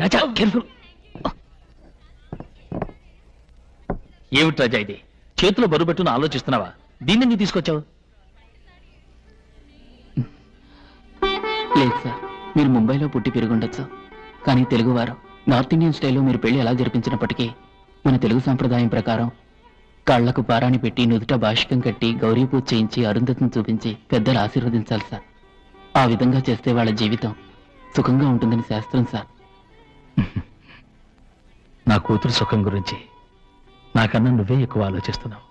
రాజా careful. ఏమిటి రాజా ఇది? చేతిలో బరువు పెట్టును ఆలోచిస్తున్నావా? దీన్ని నీ తీసుకొచ్చావు? లేదు సార్, మీరు ముంబైలో పుట్టి పెరుగుండొచ్చు, కానీ తెలుగువారు నార్త్ ఇండియన్ స్టైల్లో మీరు పెళ్లి ఎలా జరిపించినప్పటికీ మన తెలుగు సాంప్రదాయం ప్రకారం కాళ్లకు పారాణి పెట్టి నుదుట భాషికం కట్టి గౌరీ పూజ చేయించి అరుంధతిని చూపించి పెద్దలు ఆశీర్వదించాలి సార్. ఆ విధంగా చేస్తే వాళ్ళ జీవితం సుఖంగా ఉంటుందని శాస్త్రం సార్. నా కూతురు సుఖం గురించి నాకన్నా నువ్వే ఎక్కువ ఆలోచిస్తున్నావు.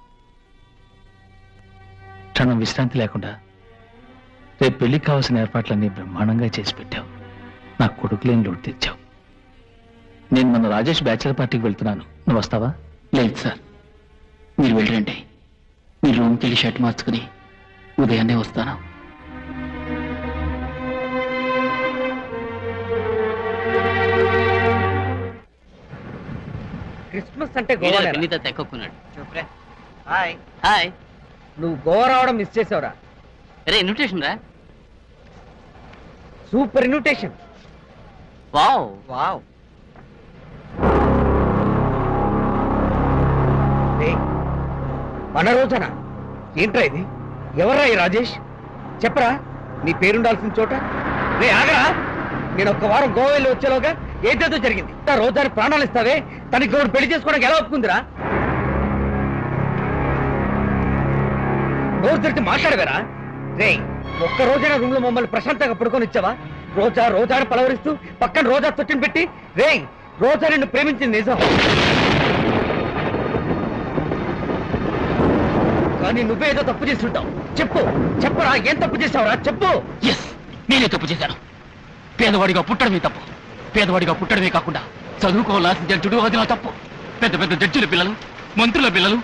క్షణం విశ్రాంతి లేకుండా రేపు పెళ్లికి కావాల్సిన ఏర్పాట్లన్నీ బ్రహ్మాండంగా చేసి పెట్టావు. నా కొడుకు లేని లోటు తెచ్చావు. నేను మన రాజేష్ బ్యాచిలర్ పార్టీకి వెళ్తున్నాను, నువ్వు వస్తావా? లేదు సార్, మీరు వెళ్ళండి. మీరు రూమ్కి వెళ్ళి షర్ట్ మార్చుకుని ఉదయాన్నే వస్తాను. క్రిస్మస్ అంటే గోవా తెక్కున్నాడు. హాయ్, నువ్వు గోవా రావడం మిస్ చేసావురా. అరే ఇన్విటేషన్ రా. Super invitation. Wow wow. మన రోజనా? ఏంట్రా ఇది? ఎవర్రా ఈ రాజేష్? చెప్పరా, నీ పేరుండాల్సిన చోట. రే ఆగరా, నేను ఒక్క వారం గోవా వెళ్ళి వచ్చేలోగా ఏదేదో జరిగింది. రోజాని ప్రాణాలు ఇస్తావే, తనకి గోడు పెళ్లి చేసుకోవడానికి ఎలా ఒప్పుకుందిరా? రోజు తిరిగి మాట్లాడవేరా? రే, ఒక్క రోజైనా రూమ్ లో మమ్మల్ని ప్రశాంతంగా పడుకొని ఇచ్చావా? రోజాను పలవరిస్తూ పక్కన రోజా తొట్టిని పెట్టి, రే రోజా నిన్ను ప్రేమించింది నిజం, కానీ నువ్వేదో తప్పు చేస్తుంటావు. చెప్పరా, ఏం తప్పు చేసావురా? చెప్పు. ఎస్, నేనే తప్పు చేశాను. పేదవాడిగా పుట్టడమే తప్పు. పేదవాడిగా పుట్టడమే కాకుండా చదువుకోవాల్సిన జడ్జుడు, అది నా తప్పు. పెద్ద పెద్ద జడ్జిల పిల్లలు, మంత్రుల పిల్లలు,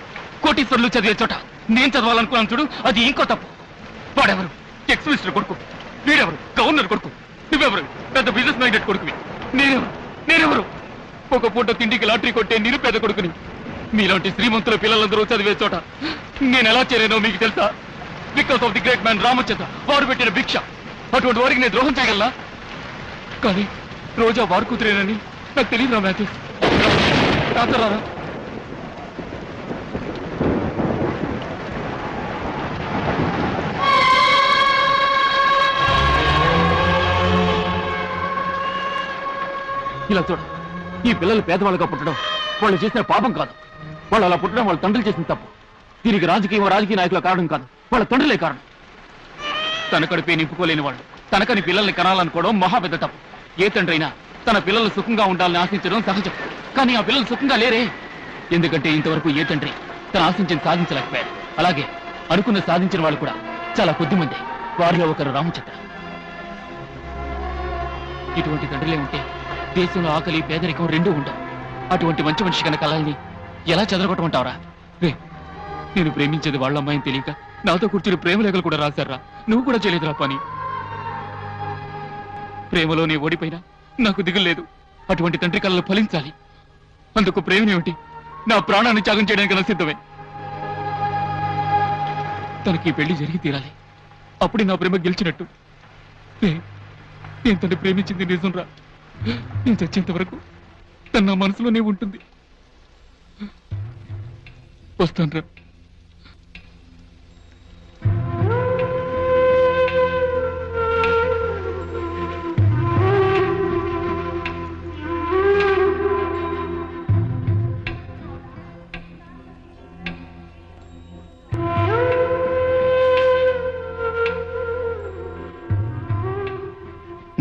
కోటీశ్వరులు చదివే చోట నేను చదవాలనుకున్నాను చూడు, అది ఇంకో తప్పు. వాడెవరు? ఎక్స్ మినిస్టర్ కొడుకు. వీడెవరు? గవర్నర్ కొడుకు. నువ్వెవరు? పెద్ద బిజినెస్ మైండెడ్ కొడుకువి. నేనెవరు? ఒక పూట తిండికి లాటరీ కొట్టే నిరుపేద కొడుకుని. మీలాంటి శ్రీమంతుల పిల్లలందరూ చదివే చోట నేను ఎలా చేరానో మీకు తెలుసా? Because of the great man Ramachandra. వారు పెట్టిన భిక్ష. అటువంటి వారికి నేను ద్రోహం చేయగలనా? కానీ రోజా వారు కూతురేనని నాకు తెలియదు. రా మ్యాథ్యూస్, రారా. ఇలా చూడ, ఈ పిల్లలు పేదవాళ్ళుగా పుట్టడం వాళ్ళు చేసిన పాపం కాదు. వాళ్ళు అలా పుట్టడం వాళ్ళ తండ్రులు చేసిన తప్పు. దీనికి రాజకీయ నాయకుల కారణం కాదు, వాళ్ళ తండ్రులే కారణం. తన కడుపే నింపుకోలేని వాళ్ళు తనకని పిల్లల్ని కనాలనుకోవడం మహా పెద్ద తప్పు. ఏ తండ్రి అయినా తన పిల్లలు సుఖంగా ఉండాలని ఆశించడం సహజం. కానీ ఆ పిల్లలు సుఖంగా లేరే. ఎందుకంటే ఇంతవరకు ఏ తండ్రి తన ఆశించింది సాధించలేకపోయారు. అలాగే అనుకున్న సాధించిన వాళ్ళు కూడా చాలా కొద్ది మంది. వారిలో ఒకరు రామచంద్ర. ఇటువంటి తండ్రులే ఉంటే దేశంలో ఆకలి, పేదరికం రెండూ ఉండవు. అటువంటి మంచి మనిషి కన్నా కళల్ని ఎలా చెదరగొట్టమంటావరా? రే, నేను ప్రేమించేది వాళ్ళ అమ్మాయిని తెలియక నాతో కూర్చుని ప్రేమలేఖలు కూడా రాశారా? నువ్వు కూడా చేయలేదురా పని. ప్రేమలో నీ ఓడిపోయినా నాకు దిగులేదు. అటువంటి తండ్రి కళలు ఫలించాలి. అందుకు ప్రేమనేమిటి? నా ప్రాణాన్ని త్యాగం చేయడానికి నా సిద్ధమే. తనకి పెళ్లి జరిగి తీరాలి. అప్పుడే నా ప్రేమ గెలిచినట్టు. నేను తను ప్రేమించింది నిజం రా. నేను చచ్చేంత వరకు తన నా మనసులోనే ఉంటుంది. వస్తాను రా.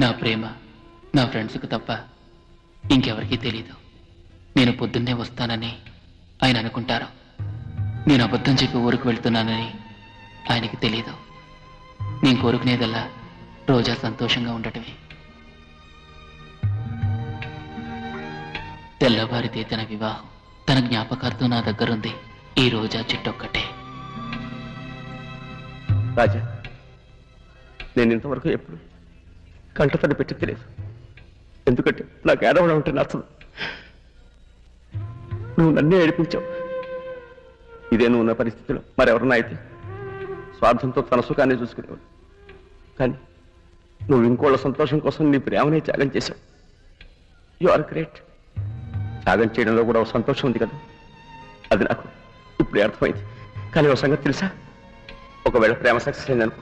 నా ప్రేమ నా ఫ్రెండ్స్కి తప్ప ఇంకెవరికీ తెలీదు. నేను పొద్దున్నే వస్తానని ఆయన అనుకుంటారు. నేను అబద్ధం చెప్పి ఊరికి వెళ్తున్నానని ఆయనకి తెలీదు. నేను కోరుకునేదల్లా రోజా సంతోషంగా ఉండటమే. తెల్లవారితే తన వివాహం, తన జ్ఞాపకార్థం నా దగ్గరుంది. ఈ రోజా చిట్టొక్కటే. రాజా, నేను ఇంతవరకు ఎప్పుడు కంటతడి పెట్టి తెలియదు. ఎందుకంటే నాకు ఏడవడం అంటే నచ్చదు. నువ్వు నన్నే ఏడిపించావు. ఇదే నువ్వు ఉన్న పరిస్థితిలో మరెవరన్నా అయితే స్వార్థంతో తన సుఖాన్ని చూసుకునేవాడు. కానీ నువ్వు ఇంకోళ్ళ సంతోషం కోసం నీ ప్రేమనే త్యాగం చేశావు. You are great. త్యాగం చేయడంలో కూడా ఒక సంతోషం ఉంది కదా, అది నాకు ఇప్పుడే అర్థమైంది. కానీ ఒక సంగతి తెలుసా, ఒకవేళ ప్రేమ సక్సెస్ అయిందనుకో,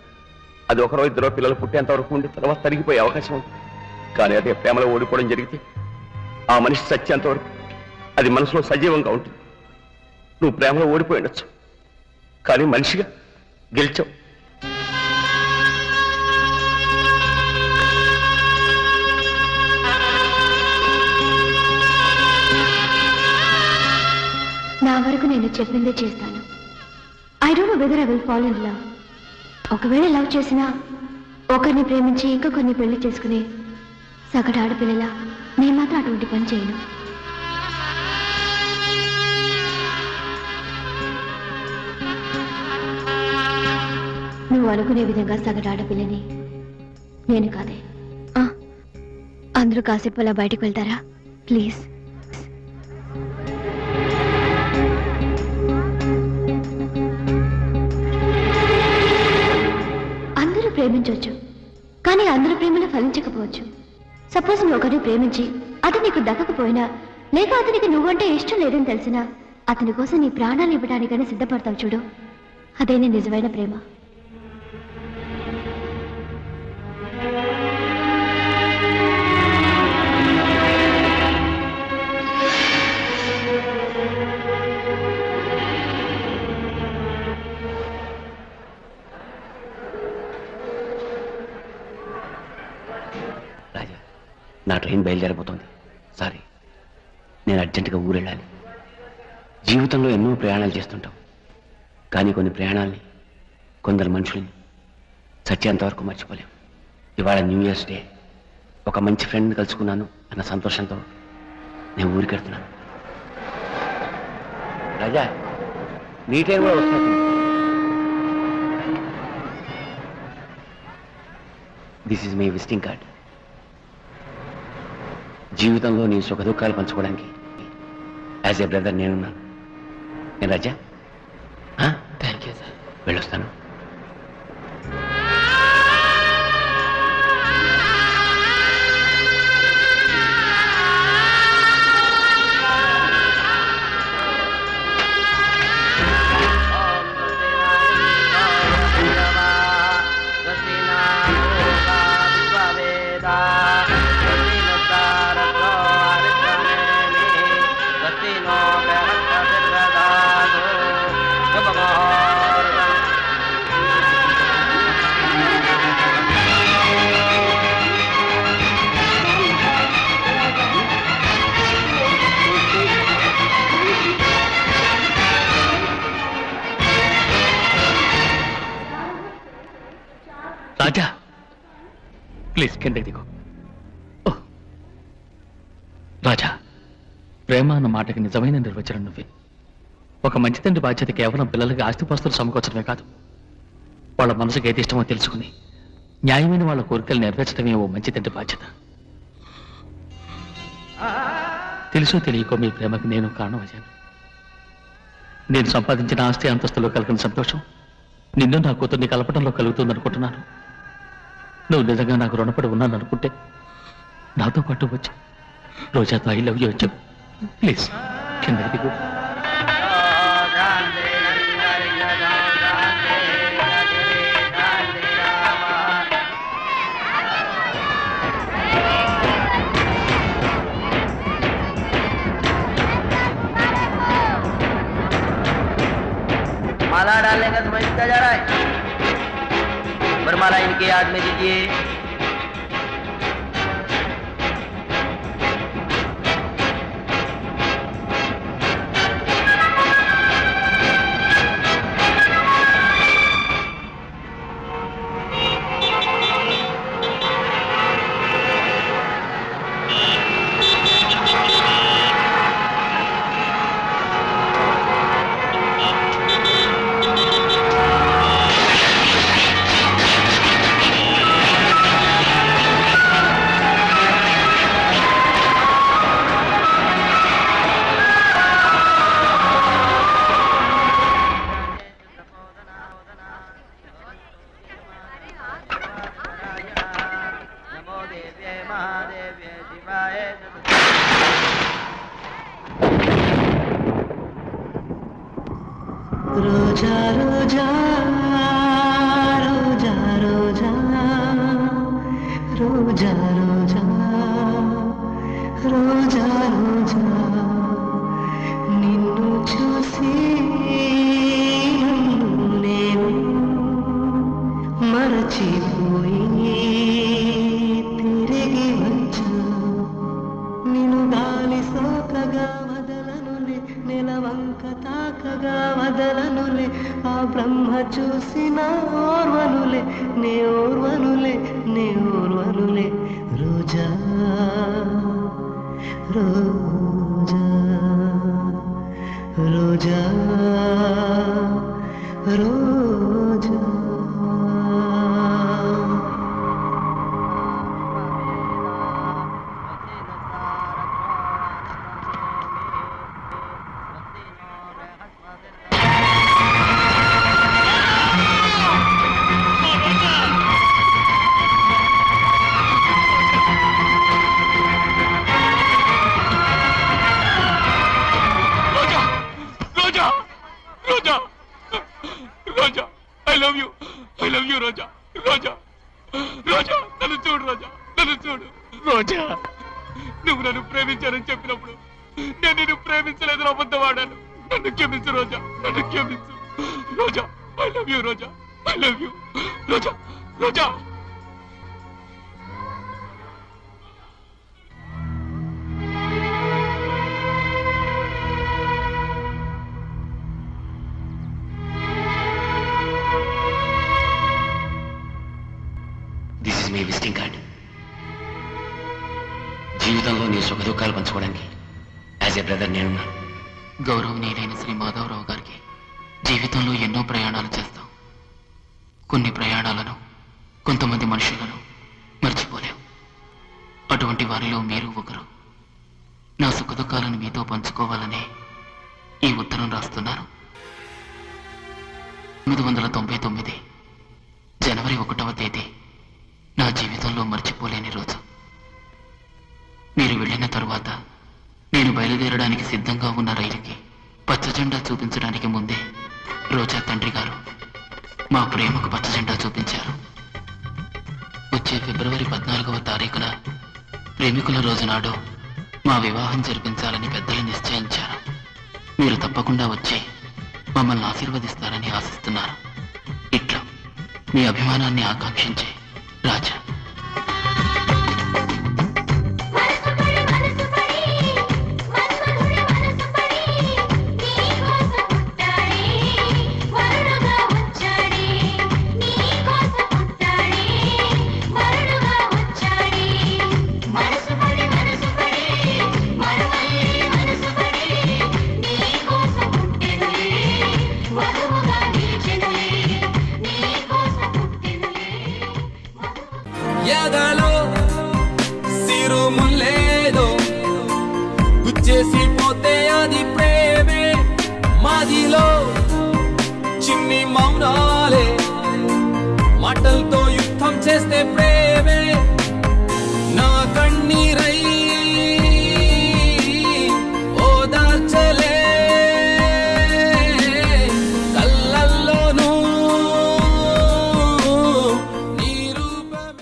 అది ఒకరో ఇద్దరో పిల్లలు పుట్టేంత వరకు ఉండి తర్వాత తరిగిపోయే అవకాశం ఉంది. కానీ అదే ప్రేమలో ఓడిపోవడం జరిగితే ఆ మనిషి చచ్చేంత వరకు అది మనసులో సజీవంగా ఉంటుంది. నువ్వు ప్రేమలో ఓడిపోయి ఉండొచ్చు, కానీ మనిషిగా గెలిచావు. నా వరకు నేను చెప్పిందే చేస్తాను. I don't know whether I will fall in love. ఒకవేళ లవ్ చేసినా ఒకరిని ప్రేమించి ఇంకొకరిని పెళ్లి చేసుకుని సగటు ఆడపిల్లలా నేను మాత్రం అటువంటి పని చేయను. నువ్వు అనుకునే విధంగా సగటు ఆడపిల్లని నేను కాదే. అందరూ కాసేపు అలా బయటకు వెళ్తారా ప్లీజ్? ప్రేమించవచ్చు, కానీ అందరి ప్రేమలో ఫలించకపోవచ్చు. సపోజ్ నువ్వు ఒకరిని ప్రేమించి అది నీకు దక్కకపోయినా, లేక అతనికి నువ్వంటే ఇష్టం లేదని తెలిసినా అతని కోసం నీ ప్రాణాలు ఇవ్వడానికైనా సిద్ధపడతావు చూడు, అదేనే నిజమైన ప్రేమ. నా ట్రైన్ బయలుదేరబోతోంది. సారీ, నేను అర్జెంటుగా ఊరెళ్ళాలి. జీవితంలో ఎన్నో ప్రయాణాలు చేస్తుంటాం, కానీ కొన్ని ప్రయాణాలని, కొందరు మనుషుల్ని చచ్చేంతవరకు మర్చిపోలేం. ఇవాళ న్యూ ఇయర్స్ డే, ఒక మంచి ఫ్రెండ్ని కలుసుకున్నాను అన్న సంతోషంతో నేను ఊరికెడుతున్నాను. రాజా, నీ ట్రైన్ కూడా వస్తుంది. This is my visiting card. జీవితంలో నీ సుఖ దుఃఖాలు పంచుకోవడానికి యాజ్ ఏ బ్రదర్ నేనున్నాను. నేను రాజా, థ్యాంక్ యూ సార్, వెళ్ళొస్తాను. రాజా, ప్లీజ్ కిందకి దిగు. రాజా, ప్రేమ అన్న మాటకి నిజమైన నిర్వచనం నువ్వే. ఒక మంచి తండ్రి బాధ్యత కేవలం పిల్లలకి ఆస్తిపాస్తులు సమకూర్చడమే కాదు, వాళ్ళ మనసుకి ఏది ఇష్టమో తెలుసుకుని న్యాయమైన వాళ్ళ కోరికలు నెరవేర్చడమే ఓ మంచి తండ్రి బాధ్యత. తెలుసో తెలియకో మీ ప్రేమకి నేను కారణమయ్యాను. నేను సంపాదించిన ఆస్తి అంతస్తులో కలిగిన సంతోషం నిన్ను నా కూతుర్ని కలపడంలో కలుగుతుందనుకుంటున్నాను. నువ్వు నిజంగా నాకు రుణపడి ఉన్నాను అనుకుంటే నాతో పాటు వచ్చి రోజాతో ఐ లవ్ యూ చెప్పు ప్లీజ్. కిందకి దిగు. माला डालने का समय किया जा रहा है, वरमाला इनके याद में दीजिए। రోజా రోజా రోజా రోజా రోజా రోజా రోజా రోజా నిన్ను చూసి నేను మరచిపోయి తిరిగి వచ్చా నిన్ను గాలి సోకగా వదలనులే నెలవంక తాకగా వదలనులే ఆ బ్రహ్మ చూసిన ఓర్వనులే నే ఓర్వనులే నే ఓర్వనులే రోజా రోజా రోజా రోజా రోజా రోజా రోజా ఐ లవ్ యూ రోజా రోజా రోజా నన్ను చూడు రోజా నన్ను చూడు రోజా నువ్వు నన్ను ప్రేమించానని చెప్పినప్పుడు నేను నిన్ను ప్రేమించలేదని అబద్ధం ఆడాను నన్ను క్షమించు రోజా నన్ను క్షమించు Roja I love you Roja I love you Roja Roja this is my visiting card జీవితంలో నీ సుఖ దుఃఖాలు పంచుకోవడానికి యాజ్ ఏ బ్రదర్ నేనున్నాను గౌరవనీయులైన శ్రీ మాధవరావు గారికి జీవితంలో ఎన్నో ప్రయాణాలు చేస్తాం కొన్ని ప్రయాణాలను కొంతమంది మనుషులను మర్చిపోలేం అటువంటి వారిలో మీరు ఒకరు నా సుఖ దుఃఖాలను మీతో పంచుకోవాలని ఈ ఉత్తరం రాస్తున్నాను 1999 జనవరి 1వ తేదీ నా జీవితంలో మర్చిపోలేని రోజు మీరు వెళ్ళిన తరువాత నేను బయలుదేరడానికి సిద్ధంగా ఉన్న రైలుకి పచ్చ జెండా చూపించడానికి ముందే రోజా తండ్రి గారు మా ప్రేమకు పచ్చ జెండా చూపించారు వచ్చే ఫిబ్రవరి 14వ తారీఖున ప్రేమికుల రోజు నాడు మా వివాహం జరిపించాలని పెద్దలు నిశ్చయించారు మీరు తప్పకుండా వచ్చి మమ్మల్ని ఆశీర్వదిస్తారని ఆశిస్తున్నారు ఇట్లా మీ అభిమానాన్ని ఆకాంక్షించే రాజా ఎదలో సిరుములేదో గుచ్చేసిపోతే అది ప్రేమే మాదిలో చిన్ని మౌనం